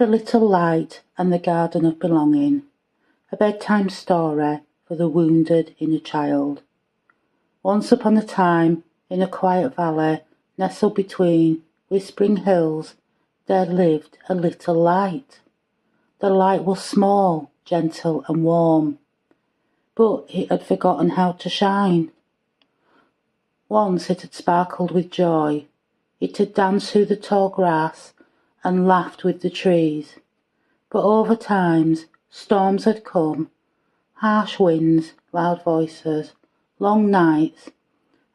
The Little Light and the Garden of Belonging, a bedtime story for the wounded inner child. Once upon a time, in a quiet valley nestled between whispering hills, there lived a little light. The light was small, gentle and warm, but it had forgotten how to shine. Once it had sparkled with joy. It had danced through the tall grass and laughed with the trees. But over times, storms had come, harsh winds, loud voices, long nights,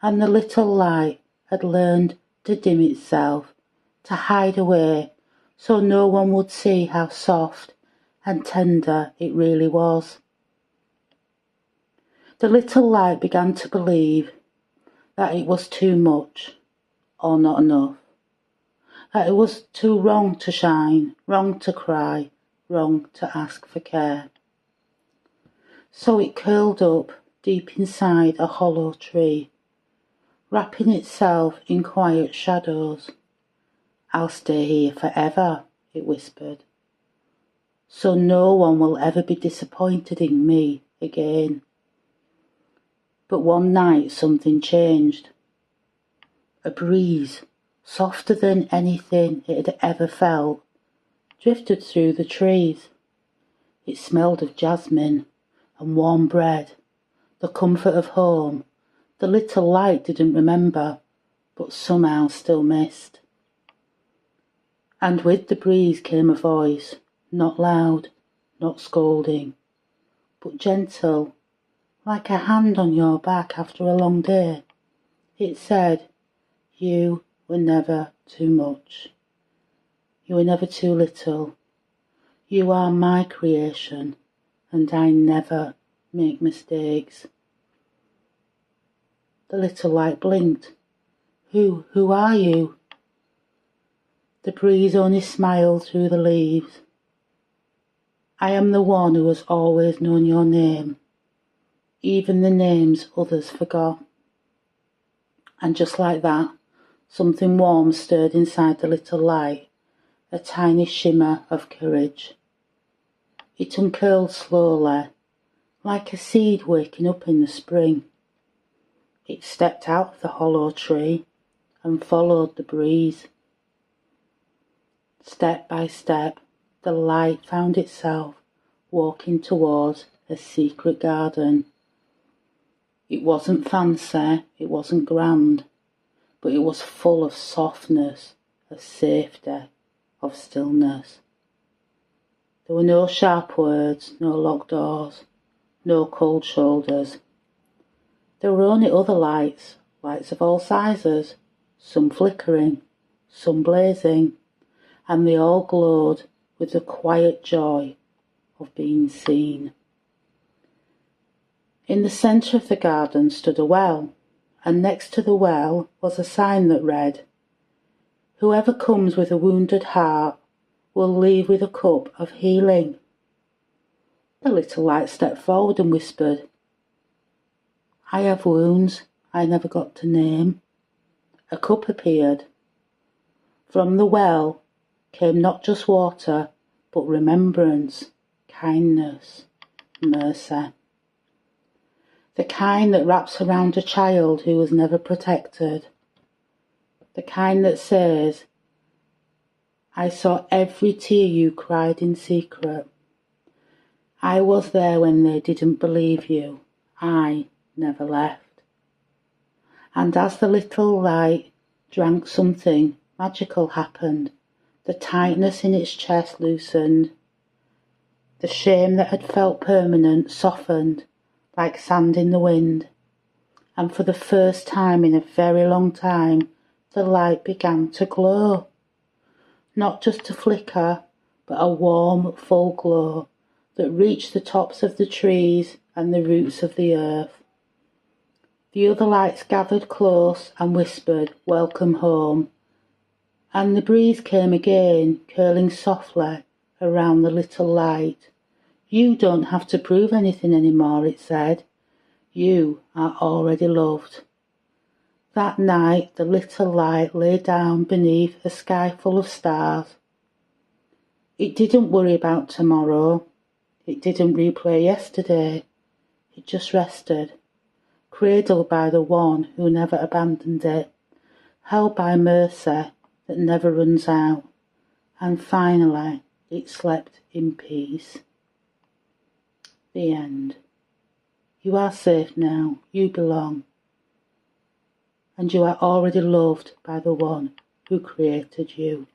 and the little light had learned to dim itself, to hide away, so no one would see how soft and tender it really was. The little light began to believe that it was too much, or not enough. That it was too wrong to shine, wrong to cry, wrong to ask for care. So it curled up deep inside a hollow tree, wrapping itself in quiet shadows. "I'll stay here forever," it whispered, "so no one will ever be disappointed in me again." But one night something changed. A breeze, softer than anything it had ever felt, drifted through the trees. It smelled of jasmine and warm bread, the comfort of home. The little light didn't remember, but somehow still missed. And with the breeze came a voice, not loud, not scolding, but gentle, like a hand on your back after a long day. It said, "You were never too much. You were never too little. You are my creation, and I never make mistakes." The little light blinked. Who are you?" The breeze only smiled through the leaves. "I am the one who has always known your name, even the names others forgot." And just like that, something warm stirred inside the little light, a tiny shimmer of courage. It uncurled slowly, like a seed waking up in the spring. It stepped out of the hollow tree and followed the breeze. Step by step, the light found itself walking towards a secret garden. It wasn't fancy, it wasn't grand, but it was full of softness, of safety, of stillness. There were no sharp words, no locked doors, no cold shoulders. There were only other lights, lights of all sizes, some flickering, some blazing, and they all glowed with the quiet joy of being seen. In the centre of the garden stood a well, and next to the well was a sign that read, "Whoever comes with a wounded heart will leave with a cup of healing." The little light stepped forward and whispered, "I have wounds I never got to name." A cup appeared. From the well came not just water, but remembrance, kindness, mercy. The kind that wraps around a child who was never protected. The kind that says, "I saw every tear you cried in secret. I was there when they didn't believe you. I never left." And as the little light drank, something magical happened. The tightness in its chest loosened. The shame that had felt permanent softened like sand in the wind. And for the first time in a very long time, the light began to glow. Not just a flicker, but a warm, full glow that reached the tops of the trees and the roots of the earth. The other lights gathered close and whispered, "Welcome home." And the breeze came again, curling softly around the little light. "You don't have to prove anything anymore," it said. "You are already loved." That night the little light lay down beneath a sky full of stars. It didn't worry about tomorrow. It didn't replay yesterday. It just rested, cradled by the one who never abandoned it, held by mercy that never runs out, and finally it slept in peace. The end. You are safe now, you belong, and you are already loved by the one who created you.